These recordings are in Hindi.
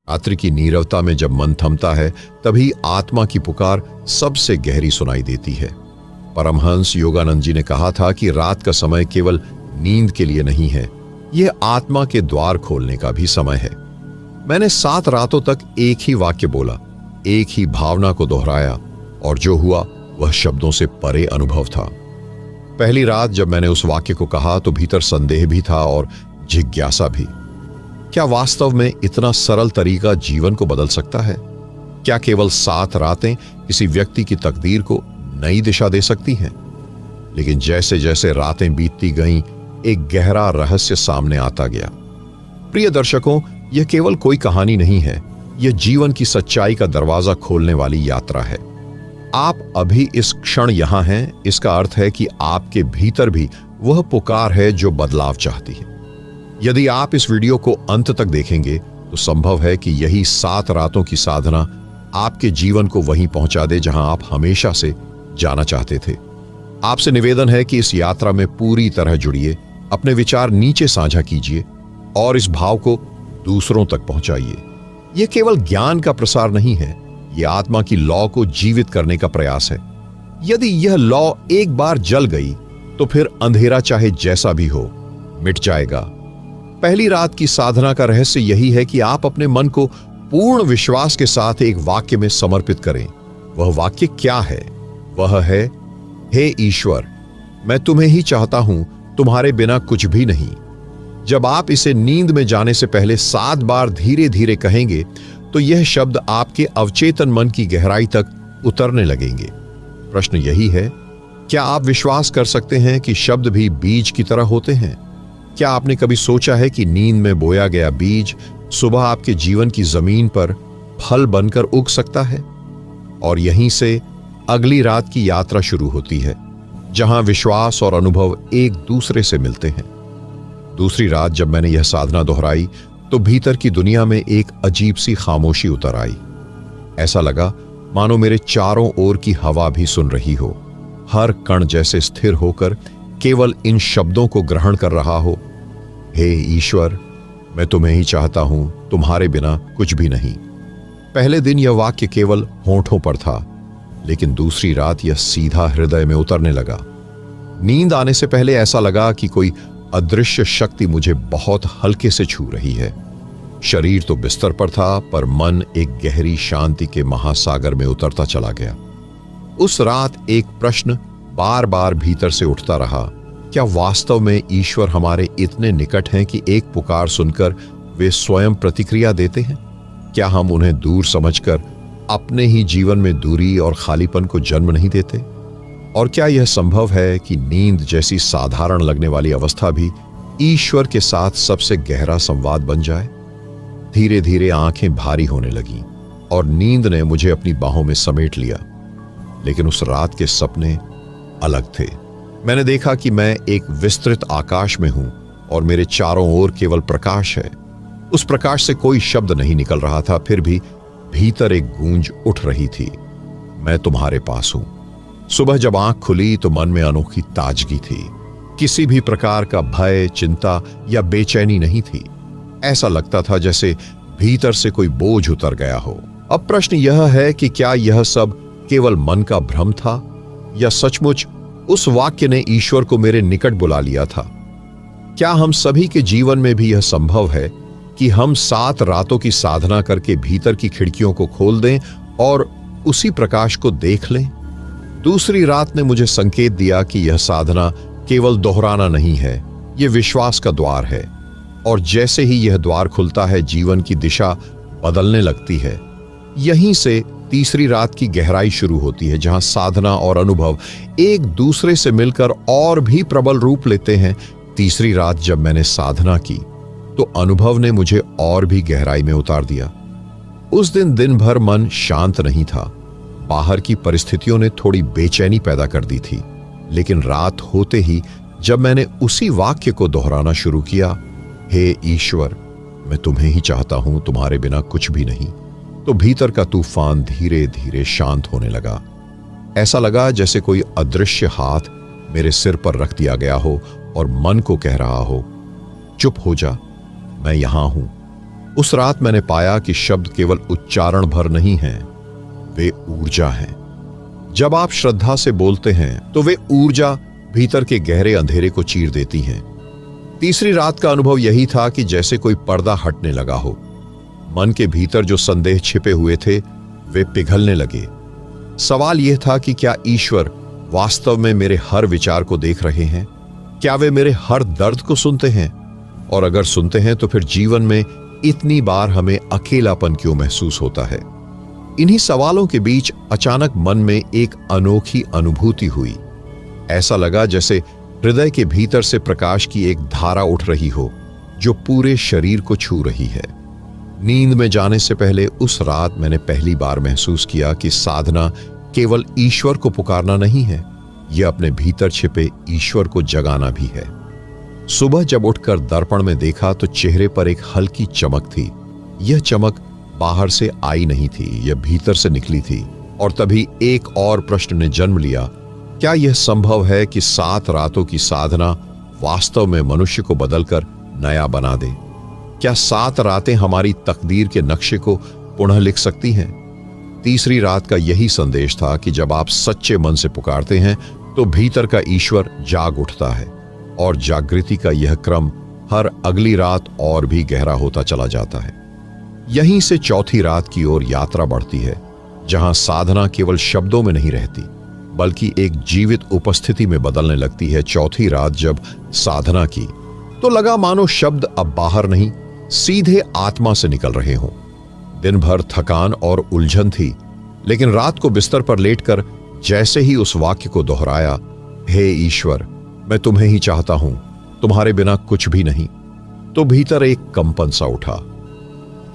रात्रि की नीरवता में जब मन थमता है, तभी आत्मा की पुकार सबसे गहरी सुनाई देती है। परमहंस योगानंद जी ने कहा था कि रात का समय केवल नींद के लिए नहीं है, यह आत्मा के द्वार खोलने का भी समय है। मैंने 7 रातों तक एक ही वाक्य बोला, एक ही भावना को दोहराया, और जो हुआ वह शब्दों से परे अनुभव था। पहली रात जब मैंने उस वाक्य को कहा तो भीतर संदेह भी था और जिज्ञासा भी। क्या वास्तव में इतना सरल तरीका जीवन को बदल सकता है? क्या केवल 7 रातें किसी व्यक्ति की तकदीर को नई दिशा दे सकती हैं? लेकिन जैसे जैसे रातें बीतती गईं, एक गहरा रहस्य सामने आता गया। प्रिय दर्शकों, यह केवल कोई कहानी नहीं है, यह जीवन की सच्चाई का दरवाजा खोलने वाली यात्रा है। आप अभी इस क्षण यहां हैं, इसका अर्थ है कि आपके भीतर भी वह पुकार है जो बदलाव चाहती है। यदि आप इस वीडियो को अंत तक देखेंगे तो संभव है कि यही 7 रातों की साधना आपके जीवन को वहीं पहुंचा दे जहां आप हमेशा से जाना चाहते थे। आपसे निवेदन है कि इस यात्रा में पूरी तरह जुड़िए, अपने विचार नीचे साझा कीजिए और इस भाव को दूसरों तक पहुंचाइए। यह केवल ज्ञान का प्रसार नहीं है, यह आत्मा की लौ को जीवित करने का प्रयास है। यदि यह लौ एक बार जल गई तो फिर अंधेरा चाहे जैसा भी हो मिट जाएगा। पहली रात की साधना का रहस्य यही है कि आप अपने मन को पूर्ण विश्वास के साथ एक वाक्य में समर्पित करें। वह वाक्य क्या है? वह है, हे ईश्वर, मैं तुम्हें ही चाहता हूं, तुम्हारे बिना कुछ भी नहीं। जब आप इसे नींद में जाने से पहले 7 बार धीरे धीरे कहेंगे तो यह शब्द आपके अवचेतन मन की गहराई तक उतरने लगेंगे। प्रश्न यही है, क्या आप विश्वास कर सकते हैं कि शब्द भी बीज की तरह होते हैं? क्या आपने कभी सोचा है कि नींद में बोया गया बीज सुबह आपके जीवन की जमीन पर फल बनकर उग सकता है? और यहीं से अगली रात की यात्रा शुरू होती है, जहां विश्वास और अनुभव एक दूसरे से मिलते हैं। दूसरी रात जब मैंने यह साधना दोहराई तो भीतर की दुनिया में एक अजीब सी खामोशी उतर आई। ऐसा लगा मानो मेरे चारों ओर की हवा भी सुन रही हो, हर कण जैसे स्थिर होकर केवल इन शब्दों को ग्रहण कर रहा हो, हे ईश्वर, मैं तुम्हें ही चाहता हूं, तुम्हारे बिना कुछ भी नहीं। पहले दिन यह वाक्य केवल होंठों पर था, लेकिन दूसरी रात यह सीधा हृदय में उतरने लगा। नींद आने से पहले ऐसा लगा कि कोई अदृश्य शक्ति मुझे बहुत हल्के से छू रही है। शरीर तो बिस्तर पर था, पर मन एक गहरी शांति के महासागर में उतरता चला गया। उस रात एक प्रश्न बार बार भीतर से उठता रहा, क्या वास्तव में ईश्वर हमारे इतने निकट हैं कि एक पुकार सुनकर वे स्वयं प्रतिक्रिया देते हैं? क्या हम उन्हें दूर समझकर अपने ही जीवन में दूरी और खालीपन को जन्म नहीं देते? और क्या यह संभव है कि नींद जैसी साधारण लगने वाली अवस्था भी ईश्वर के साथ सबसे गहरा संवाद बन जाए? धीरे धीरे आंखें भारी होने लगीं और नींद ने मुझे अपनी बाहों में समेट लिया। लेकिन उस रात के सपने अलग थे। मैंने देखा कि मैं एक विस्तृत आकाश में हूं और मेरे चारों ओर केवल प्रकाश है। उस प्रकाश से कोई शब्द नहीं निकल रहा था, फिर भी भीतर एक गूंज उठ रही थी, मैं तुम्हारे पास हूं। सुबह जब आंख खुली तो मन में अनोखी ताजगी थी। किसी भी प्रकार का भय, चिंता या बेचैनी नहीं थी। ऐसा लगता था जैसे भीतर से कोई बोझ उतर गया हो। अब प्रश्न यह है कि क्या यह सब केवल मन का भ्रम था या सचमुच उस वाक्य ने ईश्वर को मेरे निकट बुला लिया था? क्या हम सभी के जीवन में भी यह संभव है कि हम 7 रातों की साधना करके भीतर की खिड़कियों को खोल दें और उसी प्रकाश को देख लें? दूसरी रात ने मुझे संकेत दिया कि यह साधना केवल दोहराना नहीं है, यह विश्वास का द्वार है। और जैसे ही यह द्वार खुलता है, जीवन की दिशा बदलने लगती है। यहीं से तीसरी रात की गहराई शुरू होती है, जहां साधना और अनुभव एक दूसरे से मिलकर और भी प्रबल रूप लेते हैं। तीसरी रात जब मैंने साधना की तो अनुभव ने मुझे और भी गहराई में उतार दिया। उस दिन भर मन शांत नहीं था। बाहर की परिस्थितियों ने थोड़ी बेचैनी पैदा कर दी थी, लेकिन रात होते ही जब मैंने उसी वाक्य को दोहराना शुरू किया, हे ईश्वर, मैं तुम्हें ही चाहता हूं, तुम्हारे बिना कुछ भी नहीं, तो भीतर का तूफान धीरे धीरे शांत होने लगा। ऐसा लगा जैसे कोई अदृश्य हाथ मेरे सिर पर रख दिया गया हो और मन को कह रहा हो, चुप हो जा, मैं यहां हूं। उस रात मैंने पाया कि शब्द केवल उच्चारण भर नहीं हैं, वे ऊर्जा हैं। जब आप श्रद्धा से बोलते हैं तो वे ऊर्जा भीतर के गहरे अंधेरे को चीर देती हैं। तीसरी रात का अनुभव यही था कि जैसे कोई पर्दा हटने लगा हो। मन के भीतर जो संदेह छिपे हुए थे वे पिघलने लगे। सवाल यह था कि क्या ईश्वर वास्तव में मेरे हर विचार को देख रहे हैं? क्या वे मेरे हर दर्द को सुनते हैं? और अगर सुनते हैं तो फिर जीवन में इतनी बार हमें अकेलापन क्यों महसूस होता है? इन्हीं सवालों के बीच अचानक मन में एक अनोखी अनुभूति हुई। ऐसा लगा जैसे हृदय के भीतर से प्रकाश की एक धारा उठ रही हो जो पूरे शरीर को छू रही है। नींद में जाने से पहले उस रात मैंने पहली बार महसूस किया कि साधना केवल ईश्वर को पुकारना नहीं है, यह अपने भीतर छिपे ईश्वर को जगाना भी है। सुबह जब उठकर दर्पण में देखा तो चेहरे पर एक हल्की चमक थी। यह चमक बाहर से आई नहीं थी, यह भीतर से निकली थी। और तभी एक और प्रश्न ने जन्म लिया, क्या यह संभव है कि 7 रातों की साधना वास्तव में मनुष्य को बदलकर नया बना दे? क्या 7 रातें हमारी तकदीर के नक्शे को पुनः लिख सकती हैं? तीसरी रात का यही संदेश था कि जब आप सच्चे मन से पुकारते हैं तो भीतर का ईश्वर जाग उठता है और जागृति का यह क्रम हर अगली रात और भी गहरा होता चला जाता है। यहीं से चौथी रात की ओर यात्रा बढ़ती है, जहां साधना केवल शब्दों में नहीं रहती बल्कि एक जीवित उपस्थिति में बदलने लगती है। चौथी रात जब साधना की तो लगा मानो शब्द अब बाहर नहीं, सीधे आत्मा से निकल रहे हों। दिन भर थकान और उलझन थी, लेकिन रात को बिस्तर पर लेटकर जैसे ही उस वाक्य को दोहराया, हे ईश्वर, मैं तुम्हें ही चाहता हूं, तुम्हारे बिना कुछ भी नहीं, तो भीतर एक कंपन सा उठा।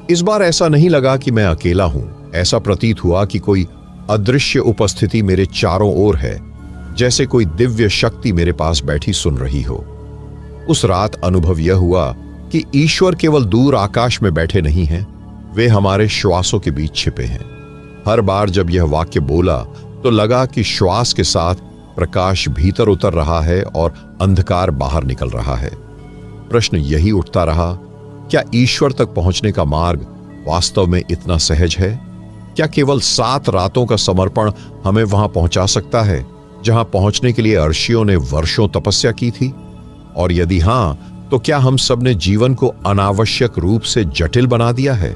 इस बार ऐसा नहीं लगा कि मैं अकेला हूं, ऐसा प्रतीत हुआ कि कोई अदृश्य उपस्थिति मेरे चारों ओर है, जैसे कोई दिव्य शक्ति मेरे पास बैठी सुन रही हो। उस रात अनुभव यह हुआ कि ईश्वर केवल दूर आकाश में बैठे नहीं हैं, वे हमारे श्वासों के बीच छिपे हैं। हर बार जब यह वाक्य बोला तो लगा कि श्वास के साथ प्रकाश भीतर उतर रहा है और अंधकार बाहर निकल रहा है। प्रश्न यही उठता रहा, क्या ईश्वर तक पहुंचने का मार्ग वास्तव में इतना सहज है? क्या केवल 7 रातों का समर्पण हमें वहां पहुंचा सकता है जहां पहुंचने के लिए अर्षियों ने वर्षों तपस्या की थी? और यदि हां, तो क्या हम सब ने जीवन को अनावश्यक रूप से जटिल बना दिया है?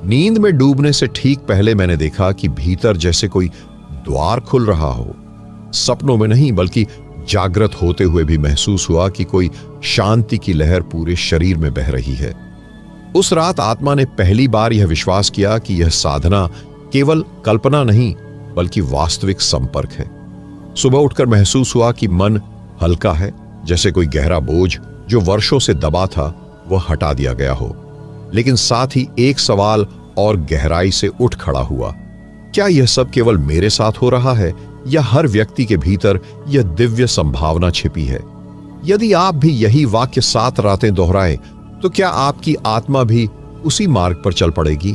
नींद में डूबने से ठीक पहले मैंने देखा कि भीतर जैसे कोई द्वार खुल रहा हो। सपनों में नहीं बल्कि जागृत होते हुए भी महसूस हुआ कि कोई शांति की लहर पूरे शरीर में बह रही है। उस रात आत्मा ने पहली बार यह विश्वास किया कि यह साधना केवल कल्पना नहीं बल्कि वास्तविक संपर्क है। सुबह उठकर महसूस हुआ कि मन हल्का है, जैसे कोई गहरा बोझ जो वर्षों से दबा था वह हटा दिया गया हो। लेकिन साथ ही एक सवाल और गहराई से उठ खड़ा हुआ, क्या यह सब केवल मेरे साथ हो रहा है या हर व्यक्ति के भीतर यह दिव्य संभावना छिपी है? यदि आप भी यही वाक्य 7 रातें दोहराएं तो क्या आपकी आत्मा भी उसी मार्ग पर चल पड़ेगी?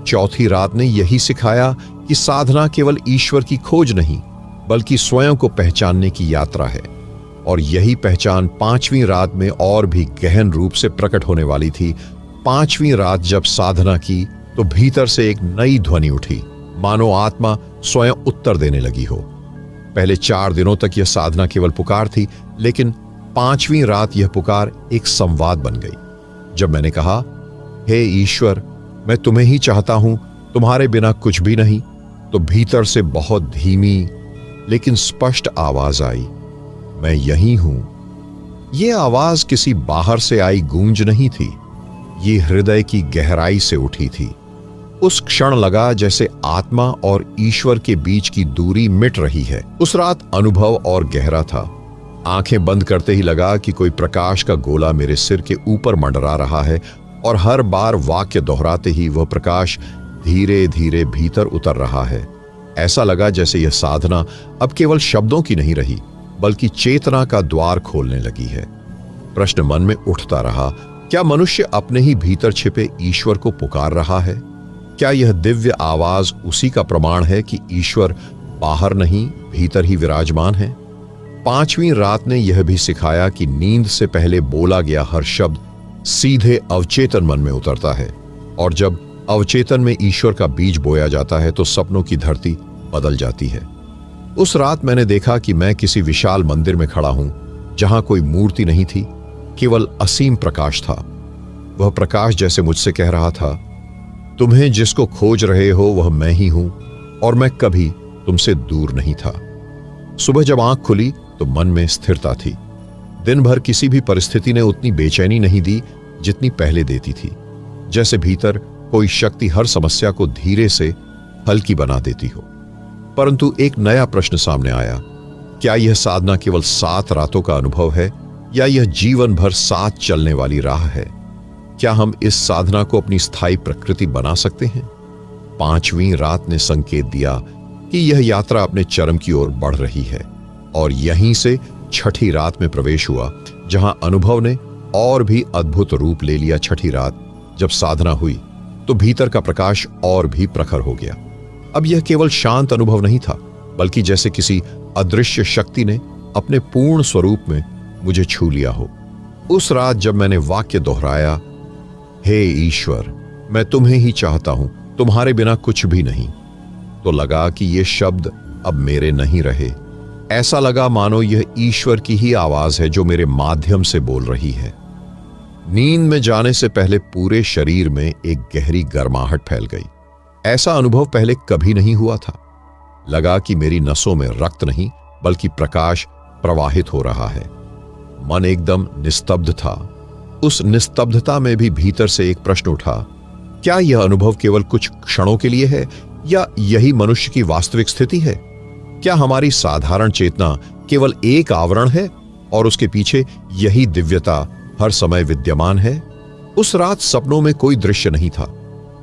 चौथी रात ने यही सिखाया कि साधना केवल ईश्वर की खोज नहीं बल्कि स्वयं को पहचानने की यात्रा है। और यही पहचान 5वीं रात में और भी गहन रूप से प्रकट होने वाली थी। 5वीं रात जब साधना की तो भीतर से एक नई ध्वनि उठी, मानो आत्मा स्वयं उत्तर देने लगी हो। पहले 4 दिनों तक यह साधना केवल पुकार थी, लेकिन 5वीं रात यह पुकार एक संवाद बन गई। जब मैंने कहा, हे ईश्वर, मैं तुम्हें ही चाहता हूं, तुम्हारे बिना कुछ भी नहीं, तो भीतर से बहुत धीमी लेकिन स्पष्ट आवाज आई, मैं यही हूं। यह आवाज किसी बाहर से आई गूंज नहीं थी, ये हृदय की गहराई से उठी थी। उस क्षण लगा जैसे आत्मा और ईश्वर के बीच की दूरी मिट रही है। उस रात अनुभव और गहरा था। आंखें बंद करते ही लगा कि कोई प्रकाश का गोला मेरे सिर के ऊपर मंडरा रहा है और हर बार वाक्य दोहराते ही वह प्रकाश धीरे धीरे भीतर उतर रहा है। ऐसा लगा जैसे यह साधना अब केवल शब्दों की नहीं रही बल्कि चेतना का द्वार खोलने लगी है। प्रश्न मन में उठता रहा, क्या मनुष्य अपने ही भीतर छिपे ईश्वर को पुकार रहा है? क्या यह दिव्य आवाज उसी का प्रमाण है कि ईश्वर बाहर नहीं भीतर ही विराजमान है? 5वीं रात ने यह भी सिखाया कि नींद से पहले बोला गया हर शब्द सीधे अवचेतन मन में उतरता है, और जब अवचेतन में ईश्वर का बीज बोया जाता है तो सपनों की धरती बदल जाती है। उस रात मैंने देखा कि मैं किसी विशाल मंदिर में खड़ा हूं, जहां कोई मूर्ति नहीं थी, केवल असीम प्रकाश था। वह प्रकाश जैसे मुझसे कह रहा था, तुम्हें जिसको खोज रहे हो वह मैं ही हूं, और मैं कभी तुमसे दूर नहीं था। सुबह जब आंख खुली तो मन में स्थिरता थी। दिन भर किसी भी परिस्थिति ने उतनी बेचैनी नहीं दी जितनी पहले देती थी, जैसे भीतर कोई शक्ति हर समस्या को धीरे से हल्की बना देती हो। परंतु एक नया प्रश्न सामने आया, क्या यह साधना केवल 7 रातों का अनुभव है, या यह जीवन भर साथ चलने वाली राह है? क्या हम इस साधना को अपनी स्थायी प्रकृति बना सकते हैं? 5वीं रात ने संकेत दिया कि यह यात्रा अपने चरम की ओर बढ़ रही है, और यहीं से 6ठी रात में प्रवेश हुआ, जहां अनुभव ने और भी अद्भुत रूप ले लिया। 6ठी रात जब साधना हुई तो भीतर का प्रकाश और भी प्रखर हो गया। अब यह केवल शांत अनुभव नहीं था, बल्कि जैसे किसी अदृश्य शक्ति ने अपने पूर्ण स्वरूप में मुझे छू लिया हो। उस रात जब मैंने वाक्य दोहराया, हे ईश्वर, मैं तुम्हें ही चाहता हूं, तुम्हारे बिना कुछ भी नहीं, तो लगा कि ये शब्द अब मेरे नहीं रहे। ऐसा लगा मानो यह ईश्वर की ही आवाज है जो मेरे माध्यम से बोल रही है। नींद में जाने से पहले पूरे शरीर में एक गहरी गर्माहट फैल गई। ऐसा अनुभव पहले कभी नहीं हुआ था। लगा कि मेरी नसों में रक्त नहीं बल्कि प्रकाश प्रवाहित हो रहा है। मन एकदम निस्तब्ध था। उस निस्तब्धता में भी भीतर से एक प्रश्न उठा, क्या यह अनुभव केवल कुछ क्षणों के लिए है, या यही मनुष्य की वास्तविक स्थिति है? क्या हमारी साधारण चेतना केवल एक आवरण है और उसके पीछे यही दिव्यता हर समय विद्यमान है? उस रात सपनों में कोई दृश्य नहीं था,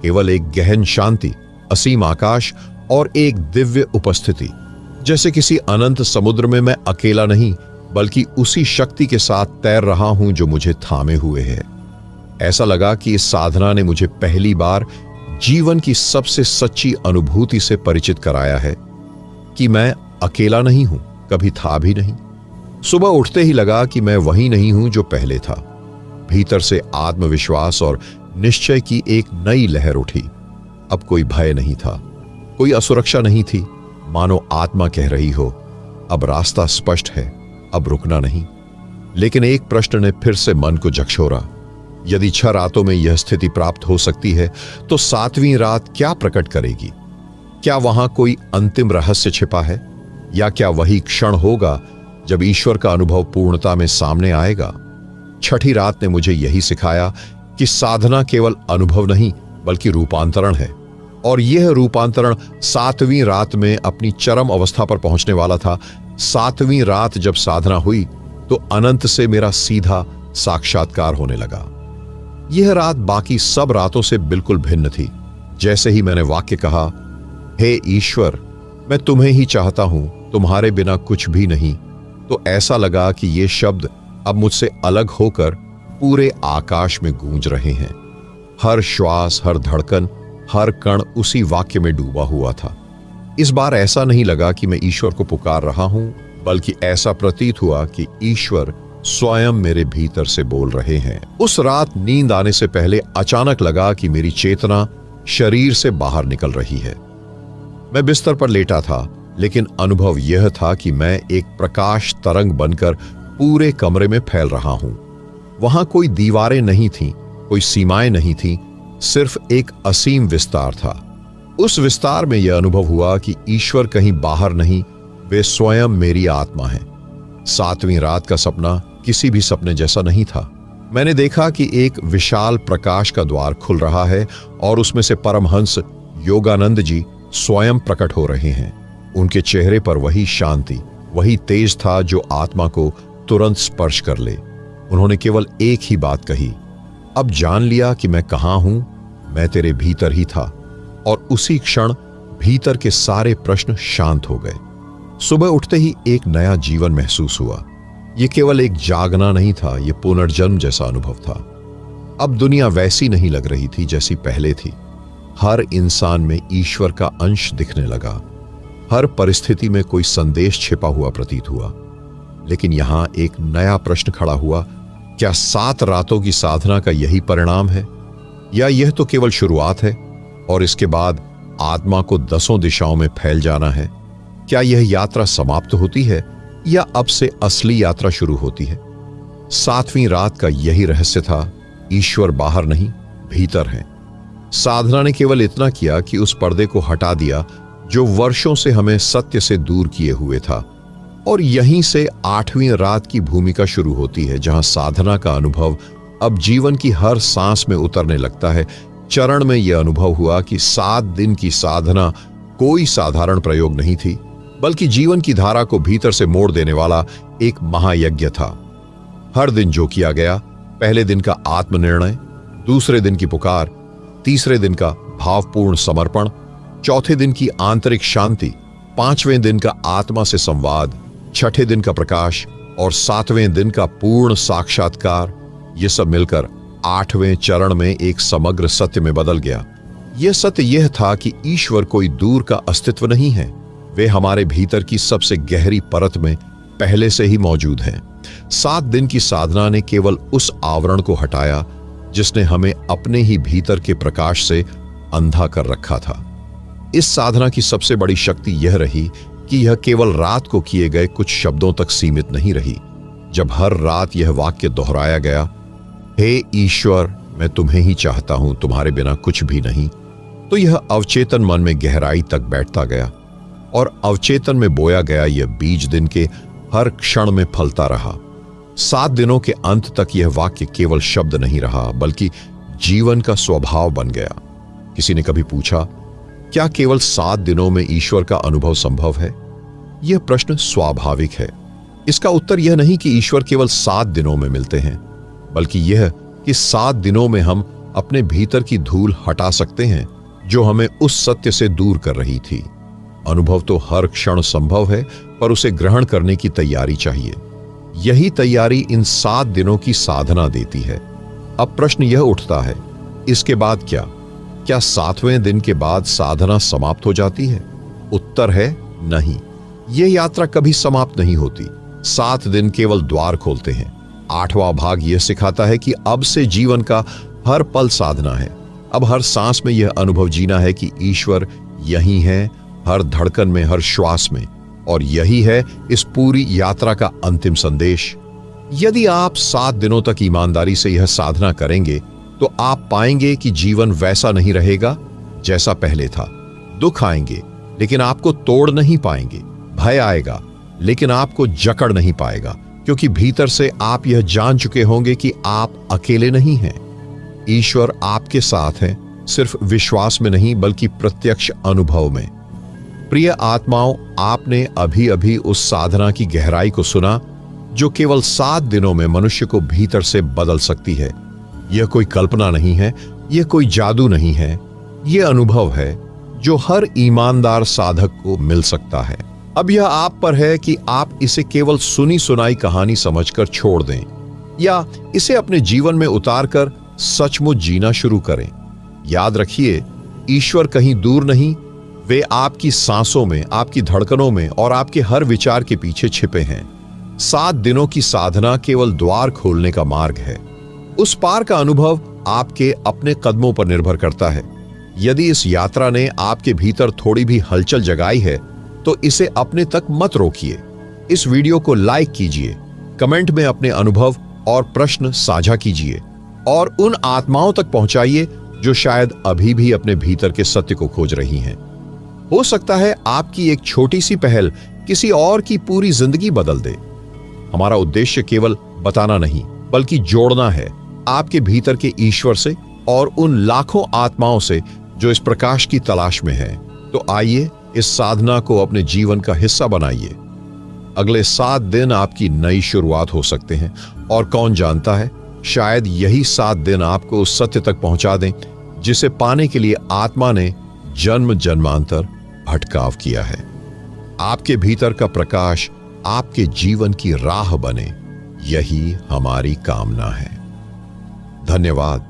केवल एक गहन शांति, असीम आकाश और एक दिव्य उपस्थिति। जैसे किसी अनंत समुद्र में मैं अकेला नहीं बल्कि उसी शक्ति के साथ तैर रहा हूं जो मुझे थामे हुए है। ऐसा लगा कि इस साधना ने मुझे पहली बार जीवन की सबसे सच्ची अनुभूति से परिचित कराया है कि मैं अकेला नहीं हूं, कभी था भी नहीं। सुबह उठते ही लगा कि मैं वही नहीं हूं जो पहले था। भीतर से आत्मविश्वास और निश्चय की एक नई लहर उठी। अब कोई भय नहीं था, कोई असुरक्षा नहीं थी। मानो आत्मा कह रही हो, अब रास्ता स्पष्ट है, अब रुकना नहीं। लेकिन एक प्रश्न ने फिर से मन को झकझोरा, यदि 6 रातों में यह स्थिति प्राप्त हो सकती है तो 7वीं रात क्या प्रकट करेगी? क्या वहां कोई अंतिम रहस्य छिपा है, या क्या वही क्षण होगा जब ईश्वर का अनुभव पूर्णता में सामने आएगा? 6ठी रात ने मुझे यही सिखाया कि साधना केवल अनुभव नहीं बल्कि रूपांतरण है, और यह रूपांतरण 7वीं रात में अपनी चरम अवस्था पर पहुंचने वाला था। 7वीं रात जब साधना हुई तो अनंत से मेरा सीधा साक्षात्कार होने लगा। यह रात बाकी सब रातों से बिल्कुल भिन्न थी। जैसे ही मैंने वाक्य कहा, हे ईश्वर, मैं तुम्हें ही चाहता हूं, तुम्हारे बिना कुछ भी नहीं, तो ऐसा लगा कि ये शब्द अब मुझसे अलग होकर पूरे आकाश में गूंज रहे हैं। हर श्वास, हर धड़कन, हर कण उसी वाक्य में डूबा हुआ था। इस बार ऐसा नहीं लगा कि मैं ईश्वर को पुकार रहा हूं, बल्कि ऐसा प्रतीत हुआ कि ईश्वर स्वयं मेरे भीतर से बोल रहे हैं। उस रात नींद आने से पहले अचानक लगा कि मेरी चेतना शरीर से बाहर निकल रही है। मैं बिस्तर पर लेटा था, लेकिन अनुभव यह था कि मैं एक प्रकाश तरंग बनकर पूरे कमरे में फैल रहा हूं। वहां कोई दीवारें नहीं थीं, कोई सीमाएं नहीं थीं, सिर्फ एक असीम विस्तार था। उस विस्तार में यह अनुभव हुआ कि ईश्वर कहीं बाहर नहीं, वे स्वयं मेरी आत्मा है। 7वीं रात का सपना किसी भी सपने जैसा नहीं था। मैंने देखा कि एक विशाल प्रकाश का द्वार खुल रहा है और उसमें से परमहंस योगानंद जी स्वयं प्रकट हो रहे हैं। उनके चेहरे पर वही शांति, वही तेज था जो आत्मा को तुरंत स्पर्श कर ले। उन्होंने केवल एक ही बात कही, अब जान लिया कि मैं कहां हूं, मैं तेरे भीतर ही था। और उसी क्षण भीतर के सारे प्रश्न शांत हो गए। सुबह उठते ही एक नया जीवन महसूस हुआ। यह केवल एक जागना नहीं था, यह पुनर्जन्म जैसा अनुभव था। अब दुनिया वैसी नहीं लग रही थी जैसी पहले थी। हर इंसान में ईश्वर का अंश दिखने लगा। हर परिस्थिति में कोई संदेश छिपा हुआ प्रतीत हुआ। लेकिन यहां एक नया प्रश्न खड़ा हुआ, क्या 7 रातों की साधना का यही परिणाम है, या यह तो केवल शुरुआत है और इसके बाद आत्मा को 10 दिशाओं में फैल जाना है? क्या यह यात्रा समाप्त होती है या अब से असली यात्रा शुरू होती है? 7वीं रात का यही रहस्य था, ईश्वर बाहर नहीं, भीतर है। साधना ने केवल इतना किया कि उस पर्दे को हटा दिया जो वर्षों से हमें सत्य से दूर किए हुए था। और यहीं से 8वीं रात की भूमिका शुरू होती है, जहां साधना का अनुभव अब जीवन की हर सांस में उतरने लगता है। चरण में यह अनुभव हुआ कि 7 दिन की साधना कोई साधारण प्रयोग नहीं थी, बल्कि जीवन की धारा को भीतर से मोड़ देने वाला एक महायज्ञ था। हर दिन जो किया गया, पहले दिन का आत्मनिर्णय, दूसरे दिन की पुकार, तीसरे दिन का भावपूर्ण समर्पण, चौथे दिन की आंतरिक शांति, 5वें दिन का आत्मा से संवाद, 6ठे दिन का प्रकाश और 7वें दिन का पूर्ण साक्षात्कार, ये सब मिलकर 8वें चरण में एक समग्र सत्य में बदल गया। यह सत्य यह था कि ईश्वर कोई दूर का अस्तित्व नहीं है, वे हमारे भीतर की सबसे गहरी परत में पहले से ही मौजूद हैं। 7 दिन की साधना ने केवल उस आवरण को हटाया जिसने हमें अपने ही भीतर के प्रकाश से अंधा कर रखा था। इस साधना की सबसे बड़ी शक्ति यह रही कि यह केवल रात को किए गए कुछ शब्दों तक सीमित नहीं रही। जब हर रात यह वाक्य दोहराया गया, हे ईश्वर, मैं तुम्हें ही चाहता हूं, तुम्हारे बिना कुछ भी नहीं, तो यह अवचेतन मन में गहराई तक बैठता गया और अवचेतन में बोया गया यह बीज दिन के हर क्षण में फलता रहा। 7 दिनों के अंत तक यह वाक्य केवल शब्द नहीं रहा, बल्कि जीवन का स्वभाव बन गया। किसी ने कभी पूछा, क्या केवल 7 दिनों में ईश्वर का अनुभव संभव है? यह प्रश्न स्वाभाविक है। इसका उत्तर यह नहीं कि ईश्वर केवल 7 दिनों में मिलते हैं, बल्कि यह कि 7 दिनों में हम अपने भीतर की धूल हटा सकते हैं जो हमें उस सत्य से दूर कर रही थी। अनुभव तो हर क्षण संभव है, पर उसे ग्रहण करने की तैयारी चाहिए। यही तैयारी इन 7 दिनों की साधना देती है। अब प्रश्न यह उठता है, इसके बाद क्या? क्या 7वें दिन के बाद साधना समाप्त हो जाती है? उत्तर है नहीं। यह यात्रा कभी समाप्त नहीं होती। 7 दिन केवल द्वार खोलते हैं। 8वां भाग यह सिखाता है कि अब से जीवन का हर पल साधना है। अब हर सांस में यह अनुभव जीना है कि ईश्वर यहीं है, हर धड़कन में, हर श्वास में। और यही है इस पूरी यात्रा का अंतिम संदेश। यदि आप 7 दिनों तक ईमानदारी से यह साधना करेंगे, तो आप पाएंगे कि जीवन वैसा नहीं रहेगा जैसा पहले था। दुख आएंगे, लेकिन आपको तोड़ नहीं पाएंगे। भय आएगा, लेकिन आपको जकड़ नहीं पाएगा, क्योंकि भीतर से आप यह जान चुके होंगे कि आप अकेले नहीं हैं। ईश्वर आपके साथ है, सिर्फ विश्वास में नहीं, बल्कि प्रत्यक्ष अनुभव में। प्रिय आत्माओं, आपने अभी अभी उस साधना की गहराई को सुना जो केवल 7 दिनों में मनुष्य को भीतर से बदल सकती है। यह कोई कल्पना नहीं है, यह कोई जादू नहीं है, यह अनुभव है जो हर ईमानदार साधक को मिल सकता है। अब यह आप पर है कि आप इसे केवल सुनी सुनाई कहानी समझकर छोड़ दें, या इसे अपने जीवन में उतारकर सचमुच जीना शुरू करें। याद रखिए, ईश्वर कहीं दूर नहीं, वे आपकी सांसों में, आपकी धड़कनों में और आपके हर विचार के पीछे छिपे हैं। 7 दिनों की साधना केवल द्वार खोलने का मार्ग है। उस पार का अनुभव आपके अपने कदमों पर निर्भर करता है। यदि इस यात्रा ने आपके भीतर थोड़ी भी हलचल जगाई है, तो इसे अपने तक मत रोकिए। इस वीडियो को लाइक कीजिए, कमेंट में अपने अनुभव और प्रश्न साझा कीजिए और उन आत्माओं तक पहुंचाइए जो शायद अभी भी अपने भीतर के सत्य को खोज रही हैं। हो सकता है आपकी एक छोटी सी पहल किसी और की पूरी जिंदगी बदल दे। हमारा उद्देश्य केवल बताना नहीं, बल्कि जोड़ना है आपके भीतर के ईश्वर से और उन लाखों आत्माओं से जो इस प्रकाश की तलाश में है। तो आइए, इस साधना को अपने जीवन का हिस्सा बनाइए। अगले 7 दिन आपकी नई शुरुआत हो सकते हैं, और कौन जानता है, शायद यही 7 दिन आपको उस सत्य तक पहुंचा दें जिसे पाने के लिए आत्मा ने जन्म जन्मांतर भटकाव किया है। आपके भीतर का प्रकाश आपके जीवन की राह बने, यही हमारी कामना है। धन्यवाद।